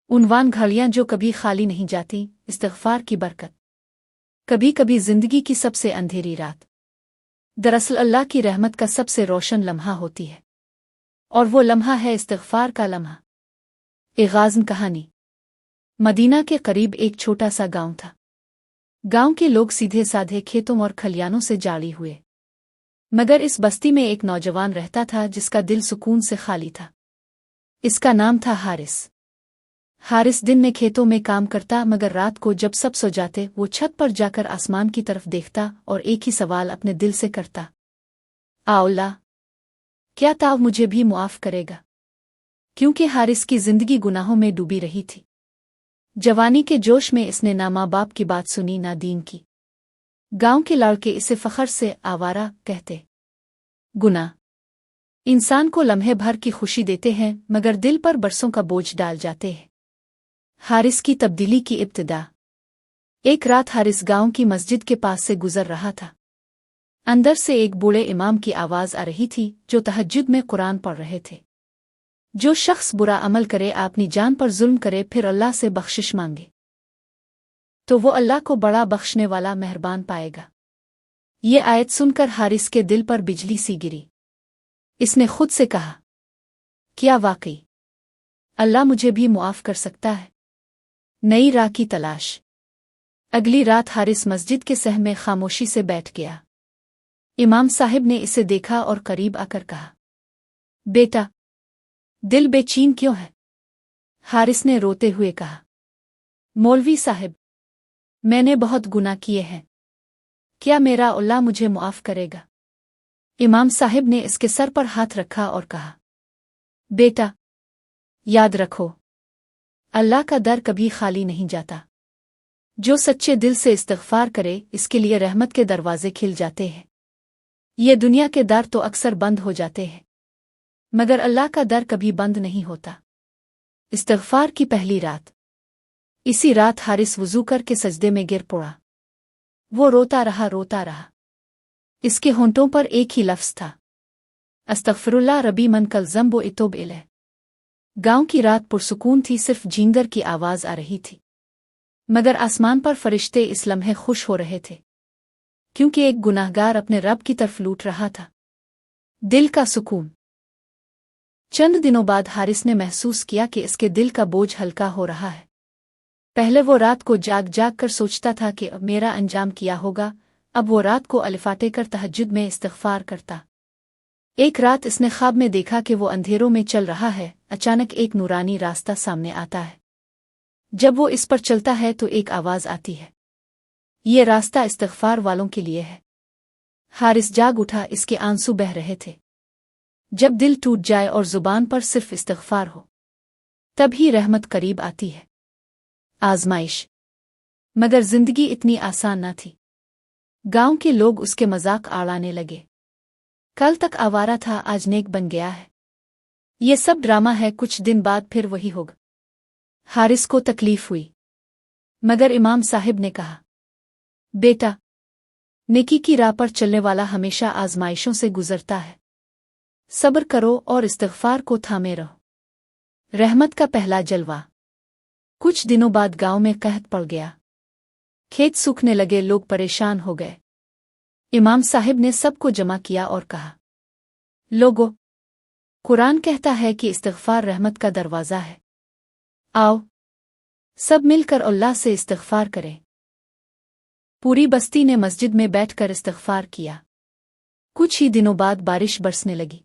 उनवान घड़ियां जो कभी खाली नहीं जाती, इस्तिग़फ़ार की बरकत। कभी कभी जिंदगी की सबसे अंधेरी रात दरअसल अल्लाह की रहमत का सबसे रोशन लम्हा होती है, और वो लम्हा है इस्तिग़फ़ार का लम्हा। एक गाज़न कहानी। मदीना के करीब एक छोटा सा गांव था। गांव के लोग सीधे साधे खेतों और खलियानों से जाड़ी हुए, मगर इस बस्ती में एक नौजवान रहता था जिसका दिल सुकून से खाली था। इसका नाम था हारिस। हारिस दिन में खेतों में काम करता, मगर रात को जब सब सो जाते वो छत पर जाकर आसमान की तरफ देखता और एक ही सवाल अपने दिल से करता, अल्लाह, क्या ताव मुझे भी मुआफ़ करेगा? क्योंकि हारिस की जिंदगी गुनाहों में डूबी रही थी। जवानी के जोश में इसने ना माँ बाप की बात सुनी ना दीन की। गांव के लड़के इसे फखर से आवारा कहते। गुनाह इंसान को लम्हे भर की खुशी देते हैं, मगर दिल पर बरसों का बोझ डाल जाते हैं। हारिस की तब्दीली की इब्तिदा। एक रात हारिस गांव की मस्जिद के पास से गुजर रहा था। अंदर से एक बूढ़े इमाम की आवाज़ आ रही थी जो तहज्जुद में कुरान पढ़ रहे थे। जो शख्स बुरा अमल करे, अपनी जान पर जुल्म करे, फिर अल्लाह से बख्शिश मांगे, तो वो अल्लाह को बड़ा बख्शने वाला मेहरबान पाएगा। ये आयत सुनकर हारिस के दिल पर बिजली सी गिरी। इसने खुद से कहा, क्या वाकई अल्लाह मुझे भी मुआफ़ कर सकता है? नई राह की तलाश। अगली रात हारिस मस्जिद के सह में खामोशी से बैठ गया। इमाम साहिब ने इसे देखा और करीब आकर कहा, बेटा, दिल बेचैन क्यों है? हारिस ने रोते हुए कहा, मौलवी साहिब, मैंने बहुत गुनाह किए हैं, क्या मेरा अल्लाह मुझे मुआफ़ करेगा? इमाम साहिब ने इसके सर पर हाथ रखा और कहा, बेटा, याद रखो, अल्लाह का दर कभी खाली नहीं जाता। जो सच्चे दिल से इस्तिग़फ़ार करे, इसके लिए रहमत के दरवाजे खिल जाते हैं। ये दुनिया के दर तो अक्सर बंद हो जाते हैं, मगर अल्लाह का दर कभी बंद नहीं होता। इस्तिग़फ़ार की पहली रात। इसी रात हारिस वुज़ू करके सजदे में गिर पड़ा। वो रोता रहा। इसके होंठों पर एक ही लफ्ज़ था, अस्तग़फ़िरुल्लाह रबी मन कल ज़ंबो इतोब इलैह। गांव की रात पुरसुकून थी, सिर्फ झींगर की आवाज़ आ रही थी, मगर आसमान पर फरिश्ते इस लम्हे खुश हो रहे थे, क्योंकि एक गुनाहगार अपने रब की तरफ लूट रहा था। दिल का सुकून। चंद दिनों बाद हारिस ने महसूस किया कि इसके दिल का बोझ हल्का हो रहा है। पहले वो रात को जाग कर सोचता था कि अब मेरा अंजाम क्या होगा, अब वो रात को अलिफाटे कर तहज्जुद में इस्तिग़फ़ार करता। एक रात इसने ख्वाब में देखा कि वो अंधेरों में चल रहा है। अचानक एक नूरानी रास्ता सामने आता है। जब वो इस पर चलता है तो एक आवाज़ आती है, ये रास्ता इस्तिग़फ़ार वालों के लिए है। हारिस जाग उठा, इसके आंसू बह रहे थे। जब दिल टूट जाए और ज़ुबान पर सिर्फ इस्तिग़फ़ार हो, तब ही रहमत करीब आती है। आज़माइश। मगर जिंदगी इतनी आसान न थी। गांव के लोग उसके मजाक आड़ाने लगे। कल तक आवारा था, आज नेक बन गया है। ये सब ड्रामा है, कुछ दिन बाद फिर वही होगा। हारिस को तकलीफ हुई, मगर इमाम साहिब ने कहा, बेटा, नेकी की राह पर चलने वाला हमेशा आजमाइशों से गुजरता है। सब्र करो और इस्तिग़फ़ार को थामे रहो। रहमत का पहला जलवा। कुछ दिनों बाद गांव में कहत पड़ गया। खेत सूखने लगे, लोग परेशान हो गए। इमाम साहिब ने सबको जमा किया और कहा, लोगों, कुरान कहता है कि इस्तिग़फ़ार रहमत का दरवाज़ा है। आओ, सब मिलकर अल्लाह से इस्तिग़फ़ार करें। पूरी बस्ती ने मस्जिद में बैठकर इस्तिग़फ़ार किया। कुछ ही दिनों बाद बारिश बरसने लगी।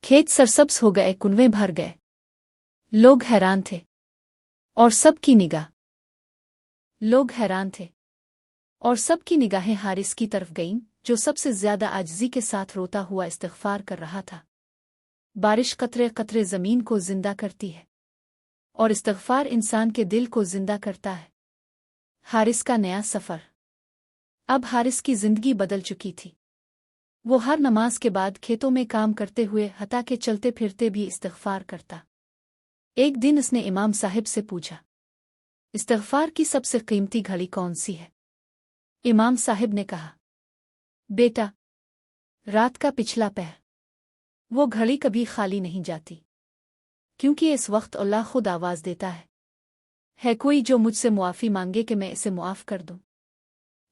खेत सरसब्ज़ हो गए, कुनवे भर गए। लोग हैरान थे और सबकी निगाहें हारिस की तरफ गईं, जो सबसे ज्यादा आजिज़ी के साथ रोता हुआ इस्तिग़फ़ार कर रहा था। बारिश कतरे कतरे ज़मीन को जिंदा करती है, और इस्तिग़फ़ार इंसान के दिल को जिंदा करता है। हारिस का नया सफ़र। अब हारिस की जिंदगी बदल चुकी थी। वो हर नमाज के बाद खेतों में काम करते हुए, हता के चलते फिरते भी इस्तिग़फ़ार करता। एक दिन उसने इमाम साहिब से पूछा, इस्तिग़फ़ार की सबसे कीमती घड़ी कौन सी है? इमाम साहिब ने कहा, बेटा, रात का पिछला पहर। वो घड़ी कभी खाली नहीं जाती, क्योंकि इस वक्त अल्लाह खुद आवाज़ देता है, है कोई जो मुझसे मुआफ़ी मांगे कि मैं इसे मुआफ़ कर दूं?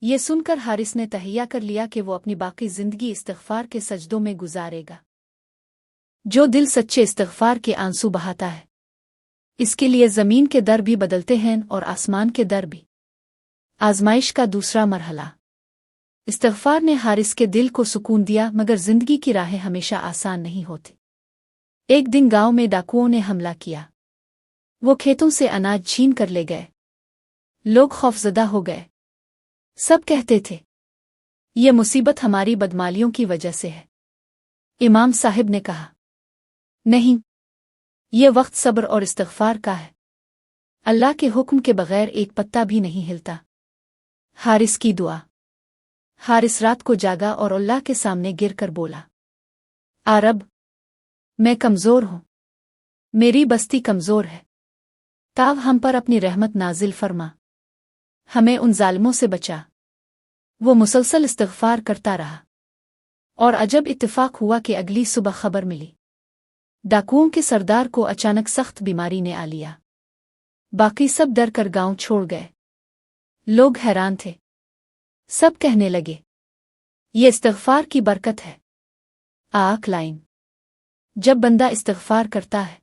ये सुनकर हारिस ने तहैया कर लिया कि वो अपनी बाकी जिंदगी इस्तिग़फ़ार के सजदों में गुजारेगा। जो दिल सच्चे इस्तिग़फ़ार के आंसू बहाता है, इसके लिए ज़मीन के दर भी बदलते हैं और आसमान के दर भी। आज़माइश का दूसरा मरहला। इस्तिग़फ़ार ने हारिस के दिल को सुकून दिया, मगर जिंदगी की राहें हमेशा आसान नहीं होती। एक दिन गांव में डाकुओं ने हमला किया। वो खेतों से अनाज छीन कर ले गए। लोग खौफज़दा हो गए। सब कहते थे, ये मुसीबत हमारी बदमालियों की वजह से है। इमाम साहिब ने कहा, नहीं, ये वक्त सब्र और इस्तिग़फ़ार का है। अल्लाह के हुक्म के बगैर एक पत्ता भी नहीं हिलता। हारिस की दुआ। हारिस रात को जागा और अल्लाह के सामने गिर कर बोला, रब, मैं कमज़ोर हूँ, मेरी बस्ती कमज़ोर है, ताव हम पर अपनी रहमत नाजिल फरमा, हमें उन जालिमों से बचा। वो मुसलसल इस्तिग़फ़ार करता रहा और अजब इत्तिफ़ाक हुआ कि अगली सुबह खबर मिली, डाकुओं के सरदार को अचानक सख्त बीमारी ने आ लिया। बाकी सब डर कर गांव छोड़ गए। लोग हैरान थे। सब कहने लगे, ये इस्तिग़फ़ार की बरकत है। लाइन। जब बंदा इस्तिग़फ़ार करता है,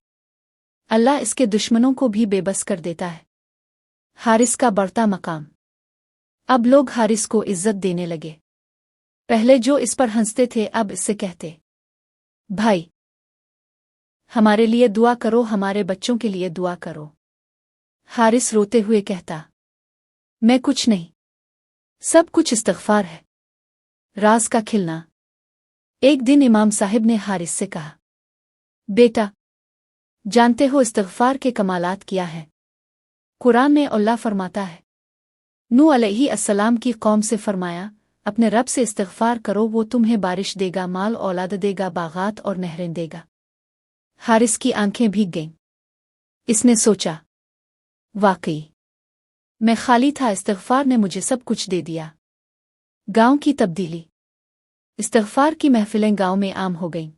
अल्लाह इसके दुश्मनों को भी बेबस कर देता है। हारिस का बढ़ता मकाम। अब लोग हारिस को इज्जत देने लगे। पहले जो इस पर हंसते थे, अब इससे कहते, भाई, हमारे लिए दुआ करो, हमारे बच्चों के लिए दुआ करो। हारिस रोते हुए कहता, मैं कुछ नहीं, सब कुछ इस्तिग़फ़ार है। राज का खिलना। एक दिन इमाम साहिब ने हारिस से कहा, बेटा, जानते हो इस्तिग़फ़ार के कमालात क्या है? कुरान में अल्लाह फरमाता है, नूह अलैहिस्सलाम की कौम से फरमाया, अपने रब से इस्तिग़फ़ार करो, वो तुम्हें बारिश देगा, माल औलाद देगा, बागात और नहरें देगा। हारिस की आंखें भीग गईं। इसने सोचा, वाकई मैं खाली था, इस्तिग़फ़ार ने मुझे सब कुछ दे दिया। गांव की तब्दीली। इस्तिग़फ़ार की महफ़िलें गांव में आम हो गईं।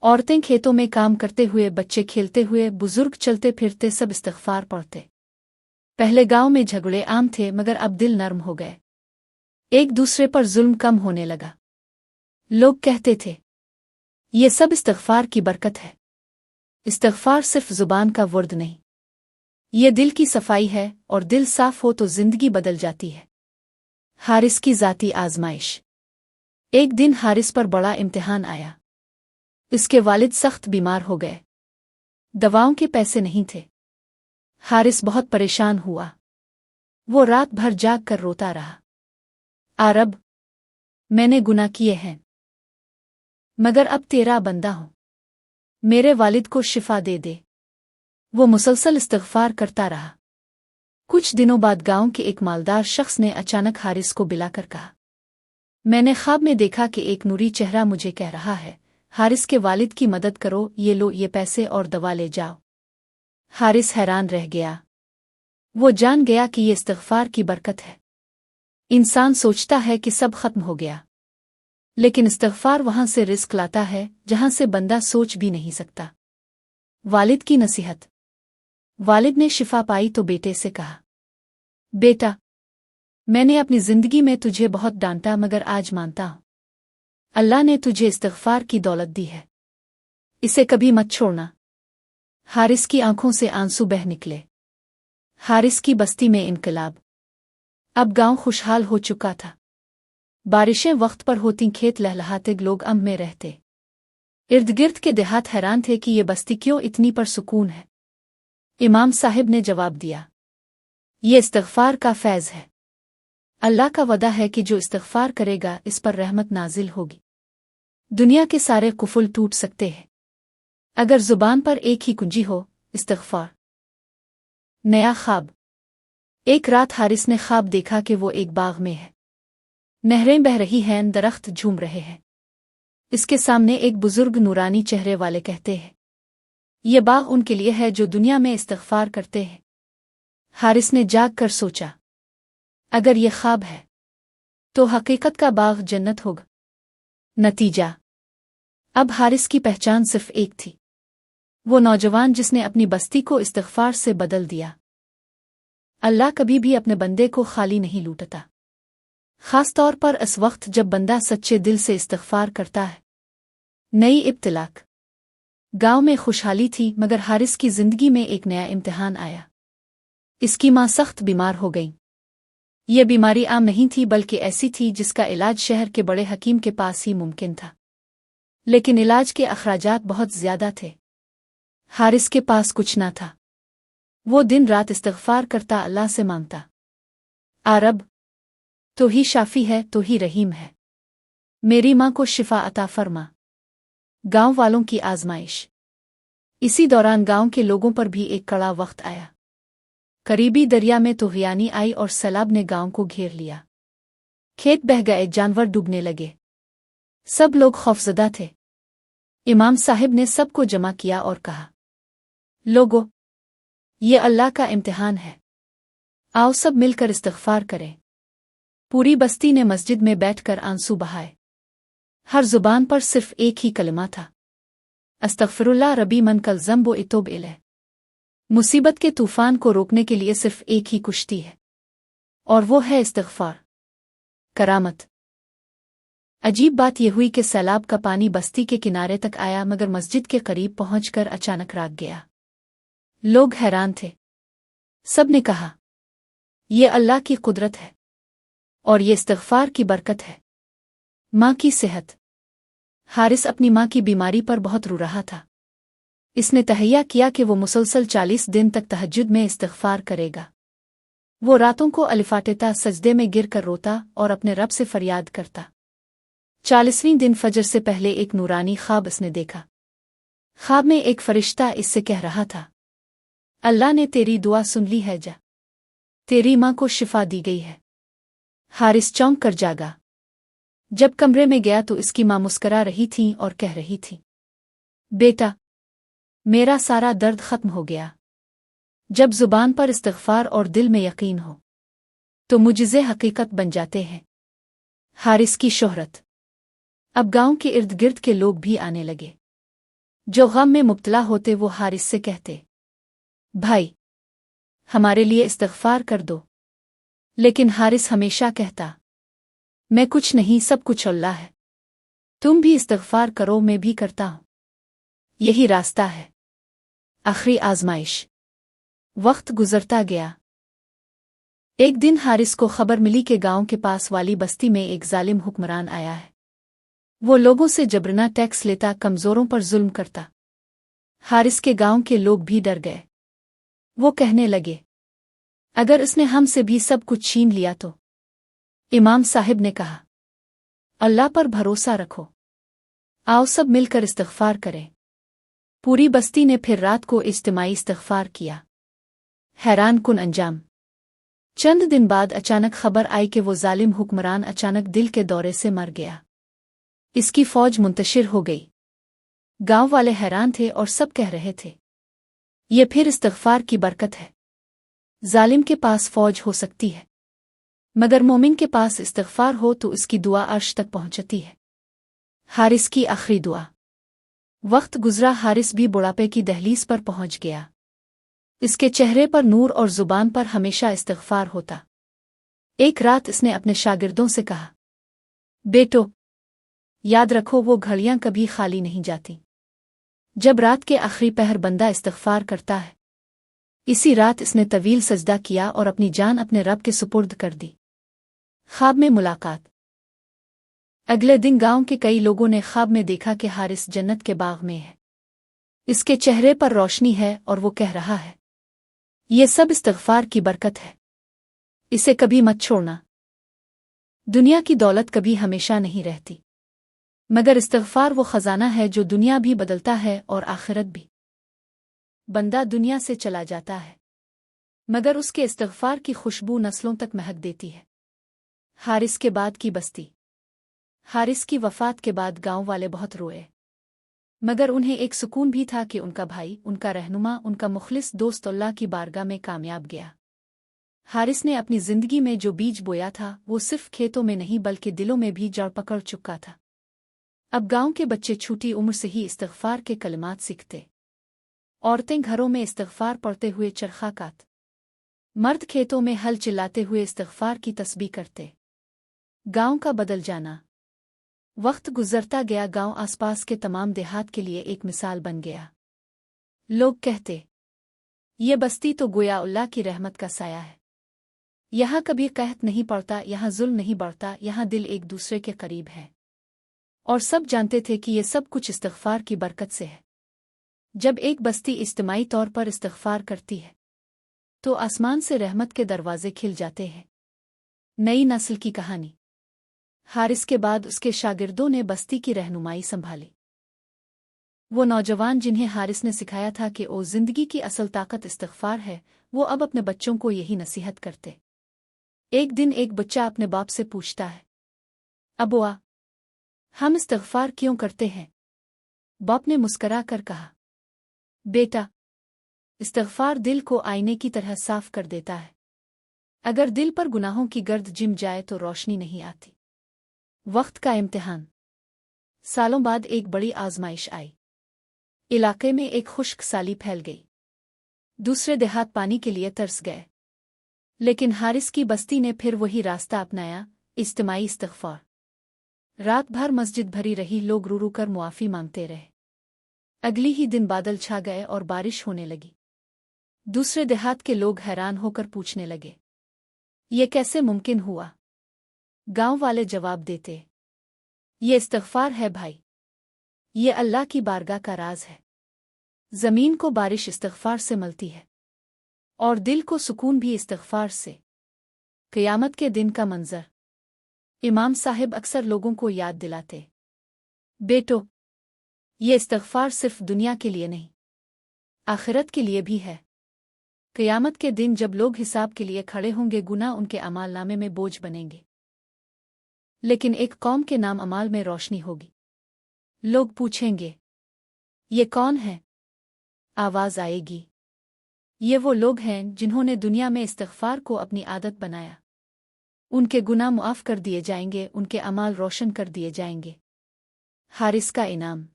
औरतें खेतों में काम करते हुए, बच्चे खेलते हुए, बुजुर्ग चलते फिरते, सब इस्तिग़फ़ार पढ़ते। पहले गांव में झगड़े आम थे, मगर अब दिल नर्म हो गए। एक दूसरे पर जुल्म कम होने लगा। लोग कहते थे, ये सब इस्तिग़फ़ार की बरकत है। इस्तिग़फ़ार सिर्फ ज़ुबान का वर्द नहीं, ये दिल की सफाई है, और दिल साफ हो तो जिंदगी बदल जाती है। हारिस की ज़ाती आज़माइश। एक दिन हारिस पर बड़ा इम्तिहान आया। इसके वालिद सख्त बीमार हो गए। दवाओं के पैसे नहीं थे। हारिस बहुत परेशान हुआ। वो रात भर जाग कर रोता रहा, रब, मैंने गुनाह किए हैं, मगर अब तेरा बंदा हूं, मेरे वालिद को शिफा दे दे। वो मुसलसल इस्तिग़फ़ार करता रहा। कुछ दिनों बाद गांव के एक मालदार शख्स ने अचानक हारिस को बुलाकर कहा, मैंने ख्वाब में देखा कि एक नूरी चेहरा मुझे कह रहा है, हारिस के वालिद की मदद करो, ये लो ये पैसे और दवा ले जाओ। हारिस हैरान रह गया। वो जान गया कि ये इस्तिग़फ़ार की बरकत है। इंसान सोचता है कि सब खत्म हो गया, लेकिन इस्तिग़फ़ार वहां से रिस्क लाता है जहां से बंदा सोच भी नहीं सकता। वालिद की नसीहत। वालिद ने शिफा पाई तो बेटे से कहा, बेटा, मैंने अपनी जिंदगी में तुझे बहुत डांटा, मगर आज मानता हूं, अल्लाह ने तुझे इस्तिग़फ़ार की दौलत दी है, इसे कभी मत छोड़ना। हारिस की आंखों से आंसू बह निकले। हारिस की बस्ती में इनकलाब। अब गांव खुशहाल हो चुका था। बारिशें वक्त पर होती, खेत लहलहाते, लोग अम्न में रहते। इर्द गिर्द के देहात हैरान थे कि ये बस्ती क्यों इतनी परसुकून है। इमाम साहिब ने जवाब दिया, ये इस्तिग़फ़ार का फैज़ है। अल्लाह का वदा है कि जो इस्तिग़फ़ार करेगा, इस पर रहमत नाजिल होगी। दुनिया के सारे कुफुल टूट सकते हैं, अगर ज़ुबान पर एक ही कुंजी हो, इस्तिग़फ़ार। नया ख्वाब। एक रात हारिस ने ख्वाब देखा कि वो एक बाग में है। नहरें बह रही हैं, दरख्त झूम रहे हैं। इसके सामने एक बुजुर्ग नूरानी चेहरे वाले कहते हैं, ये बाग उनके लिए है जो दुनिया में इस्तिग़फ़ार करते हैं। हारिस ने जाग कर सोचा, अगर ये ख्वाब है तो हकीकत का बाग जन्नत होगा। नतीजा। अब हारिस की पहचान सिर्फ एक थी, वो नौजवान जिसने अपनी बस्ती को इस्तिग़फ़ार से बदल दिया। अल्लाह कभी भी अपने बंदे को खाली नहीं लूटता, खास तौर पर इस वक्त जब बंदा सच्चे दिल से इस्तिग़फ़ार करता है। नई इब्तिलाक। गांव में खुशहाली थी, मगर हारिस की जिंदगी में एक नया इम्तिहान आया। इसकी मां सख्त बीमार हो गई। ये बीमारी आम नहीं थी, बल्कि ऐसी थी जिसका इलाज शहर के बड़े हकीम के पास ही मुमकिन था, लेकिन इलाज के अखराजात बहुत ज्यादा थे। हारिस के पास कुछ ना था। वो दिन रात इस्तिग़फ़ार करता, अल्लाह से मांगता, आ रब, तो ही शाफी है, तो ही रहीम है, मेरी मां को शिफा अता फरमा। गांव वालों की आजमाइश। इसी दौरान गांव के लोगों पर भी एक कड़ा वक्त आया। करीबी दरिया में तूफ़ान आई और सैलाब ने गांव को घेर लिया। खेत बह गए, जानवर डूबने लगे। सब लोग खौफजदा थे। इमाम साहिब ने सबको जमा किया और कहा, लोगों, ये अल्लाह का इम्तिहान है, आओ सब मिलकर इस्तिग़फ़ार करें। पूरी बस्ती ने मस्जिद में बैठकर आंसू बहाए। हर जुबान पर सिर्फ एक ही कलमा था, अस्तग़फ़िरुल्लाह रबी मन कल ज़म्बो इतोब इलैह। मुसीबत के तूफान को रोकने के लिए सिर्फ एक ही कुश्ती है, और वो है इस्तिग़फ़ार। करामत। अजीब बात यह हुई कि सैलाब का पानी बस्ती के किनारे तक आया, मगर मस्जिद के करीब पहुंचकर अचानक राग गया। लोग हैरान थे। सब ने कहा, ये अल्लाह की कुदरत है, और ये इस्तिग़फ़ार की बरकत है। माँ की सेहत। हारिस अपनी माँ की बीमारी पर बहुत रो रहा था। इसने तहैया किया कि वो मुसलसल 40 दिन तक तहज्जुद में इस्तिग़फ़ार करेगा। वो रातों को अलिफ़ाटेता, सजदे में गिर कर रोता और अपने रब से फरियाद करता। 40वें दिन फजर से पहले एक नूरानी ख्वाब इसने देखा। ख्वाब में एक फरिश्ता इससे कह रहा था, अल्लाह ने तेरी दुआ सुन ली है, जा, तेरी माँ को शिफा दी गई है। हारिस चौंक कर जागा। जब कमरे में गया तो इसकी माँ मुस्करा रही थी और कह रही थी, बेटा, मेरा सारा दर्द खत्म हो गया। जब जुबान पर इस्तिग़फ़ार और दिल में यकीन हो, तो मुजिज़े हकीकत बन जाते हैं। हारिस की शोहरत। अब गांव के इर्द गिर्द के लोग भी आने लगे। जो गम में मुब्तला होते वो हारिस से कहते, भाई, हमारे लिए इस्तिग़फ़ार कर दो। लेकिन हारिस हमेशा कहता, मैं कुछ नहीं, सब कुछ अल्लाह है। तुम भी इस्तिग़फ़ार करो, मैं भी करता हूँ, यही रास्ता है। आखिरी आज़माइश। वक्त गुजरता गया। एक दिन हारिस को खबर मिली कि गांव के पास वाली बस्ती में एक जालिम हुक्मरान आया है। वो लोगों से जबरना टैक्स लेता, कमज़ोरों पर जुल्म करता। हारिस के गांव के लोग भी डर गए। वो कहने लगे, अगर इसने हमसे भी सब कुछ छीन लिया तो। इमाम साहिब ने कहा, अल्लाह पर भरोसा रखो, आओ सब मिलकर इस्तिग़फ़ार करें। पूरी बस्ती ने फिर रात को इज्तिमाई इस्तिग़फ़ार किया। हैरान कुन अंजाम। चंद दिन बाद अचानक खबर आई कि वो जालिम हुक्मरान अचानक दिल के दौरे से मर गया। इसकी फौज मुंतशिर हो गई। गांव वाले हैरान थे और सब कह रहे थे, ये फिर इस्तिग़फ़ार की बरकत है। जालिम के पास फौज हो सकती है, मगर मोमिन के पास इस्तिग़फ़ार हो तो इसकी दुआ अर्श तक पहुंचती है। हारिस की आखिरी दुआ। वक्त गुजरा, हारिस भी बुढ़ापे की दहलीज पर पहुंच गया। इसके चेहरे पर नूर और जुबान पर हमेशा इस्तिग़फ़ार होता। एक रात इसने अपने शागिर्दों से कहा, बेटो, याद रखो, वो घड़ियां कभी खाली नहीं जाती जब रात के आखिरी पहर बंदा इस्तिग़फ़ार करता है। इसी रात इसने तवील सजदा किया और अपनी जान अपने रब के सुपुर्द कर दी। ख्वाब में मुलाकात। अगले दिन गांव के कई लोगों ने ख्वाब में देखा कि हारिस जन्नत के बाग में है। इसके चेहरे पर रोशनी है और वो कह रहा है, ये सब इस्तिग़फ़ार की बरकत है, इसे कभी मत छोड़ना। दुनिया की दौलत कभी हमेशा नहीं रहती, मगर इस्तिग़फ़ार वो खजाना है जो दुनिया भी बदलता है और आखिरत भी। बंदा दुनिया से चला जाता है, मगर उसके इस्तिग़फ़ार की खुशबू नस्लों तक महक देती है। हारिस के बाद की बस्ती। हारिस की वफ़ात के बाद गांव वाले बहुत रोए, मगर उन्हें एक सुकून भी था कि उनका भाई, उनका रहनुमा, उनका मुखलिस दोस्त अल्लाह की बारगाह में कामयाब गया। हारिस ने अपनी जिंदगी में जो बीज बोया था वो सिर्फ खेतों में नहीं बल्कि दिलों में भी जड़ पकड़ चुका था। अब गांव के बच्चे छोटी उम्र से ही इस्तिग़फ़ार के कलिमात सीखते। औरतें घरों में इस्तिग़फ़ार पढ़ते हुए चरखा कात मर्द खेतों में हल चिल्लाते हुए इस्तिग़फ़ार की तस्बीह करते। गांव का बदल जाना। वक्त गुजरता गया, गांव आसपास के तमाम देहात के लिए एक मिसाल बन गया। लोग कहते, ये बस्ती तो गोया अल्लाह की रहमत का साया है। यहाँ कभी कहत नहीं पड़ता, यहाँ जुल्म नहीं बढ़ता, यहाँ दिल एक दूसरे के करीब है। और सब जानते थे कि ये सब कुछ इस्तिग़फ़ार की बरकत से है। जब एक बस्ती इज्तिमाई तौर पर इस्तिग़फ़ार करती है तो आसमान से रहमत के दरवाजे खिल जाते हैं। नई नस्ल की कहानी। हारिस के बाद उसके शागिर्दों ने बस्ती की रहनुमाई संभाली। वो नौजवान जिन्हें हारिस ने सिखाया था कि ओ जिंदगी की असल ताकत इस्तिग़फ़ार है, वो अब अपने बच्चों को यही नसीहत करते। एक दिन एक बच्चा अपने बाप से पूछता है, अबुआ, हम इस्तिग़फ़ार क्यों करते हैं? बाप ने मुस्करा कर कहा, बेटा, इस्तिग़फ़ार दिल को आईने की तरह साफ कर देता है। अगर दिल पर गुनाहों की गर्द जिम जाए तो रोशनी नहीं आती। वक्त का इम्तिहान। सालों बाद एक बड़ी आजमाइश आई। इलाके में एक खुश्क साली फैल गई। दूसरे देहात पानी के लिए तरस गए। लेकिन हारिस की बस्ती ने फिर वही रास्ता अपनाया, इज्तिमाई इस्तिग़फ़ार। रात भर मस्जिद भरी रही, लोग रू रू कर मुआफ़ी मांगते रहे। अगली ही दिन बादल छा गए और बारिश होने लगी। दूसरे देहात के लोग हैरान होकर पूछने लगे, ये कैसे मुमकिन हुआ? गांव वाले जवाब देते, ये इस्तिग़फ़ार है भाई, ये अल्लाह की बारगाह का राज है। ज़मीन को बारिश इस्तिग़फ़ार से मिलती है और दिल को सुकून भी इस्तिग़फ़ार से। क़यामत के दिन का मंज़र। इमाम साहिब अक्सर लोगों को याद दिलाते, बेटो, ये इस्तिग़फ़ार सिर्फ दुनिया के लिए नहीं, आखिरत के लिए भी है। क़यामत के दिन जब लोग हिसाब के लिए खड़े होंगे, गुनाह उनके अमाल नामे में बोझ बनेंगे। लेकिन एक कौम के नाम अमाल में रोशनी होगी। लोग पूछेंगे, ये कौन है? आवाज़ आएगी, ये वो लोग हैं जिन्होंने दुनिया में इस्तिग़फ़ार को अपनी आदत बनाया। उनके गुनाह मुआफ़ कर दिए जाएंगे, उनके अमाल रोशन कर दिए जाएंगे। हारिस का इनाम।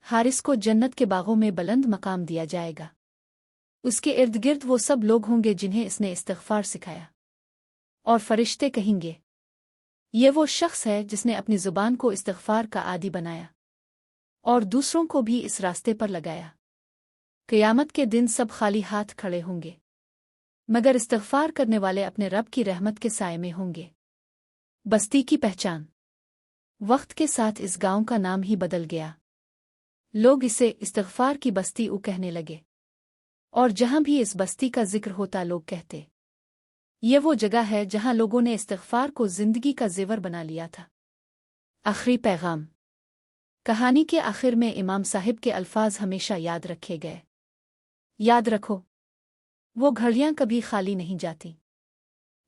हारिस को जन्नत के बागों में बुलंद मकाम दिया जाएगा। उसके इर्द गिर्द वो सब लोग होंगे जिन्हें इसने इस्तिग़फ़ार सिखाया। और फरिश्ते कहेंगे, ये वो शख्स है जिसने अपनी ज़ुबान को इस्तिग़फ़ार का आदी बनाया और दूसरों को भी इस रास्ते पर लगाया। क़यामत के दिन सब खाली हाथ खड़े होंगे, मगर इस्तिग़फ़ार करने वाले अपने रब की रहमत के साये में होंगे। बस्ती की पहचान। वक्त के साथ इस गांव का नाम ही बदल गया। लोग इसे इस्तिग़फ़ार की बस्ती कहने लगे। और जहां भी इस बस्ती का जिक्र होता, लोग कहते, ये वो जगह है जहां लोगों ने इस्तिग़फ़ार को जिंदगी का ज़ेवर बना लिया था। आखिरी पैगाम। कहानी के आखिर में इमाम साहिब के अल्फाज हमेशा याद रखे गए। याद रखो, वो घड़ियां कभी खाली नहीं जाती।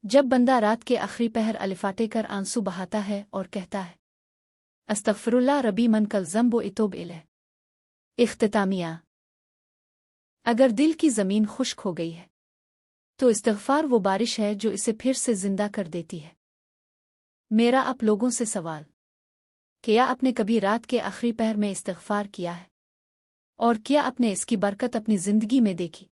जब बंदा रात के आखिरी पहर अलिफाटे कर आंसू बहाता है और कहता है, अस्तग़फ़िरुल्लाह रबी मन कल ज़ंबो इतोब इलैह। इख्तितामिया। अगर दिल की ज़मीन खुश्क हो गई है तो इस्तिग़फ़ार वो बारिश है जो इसे फिर से जिंदा कर देती है। मेरा आप लोगों से सवाल, क्या आपने कभी रात के आखिरी पहर में इस्तिग़फ़ार किया है? और क्या आपने इसकी बरकत अपनी ज़िंदगी में देखी?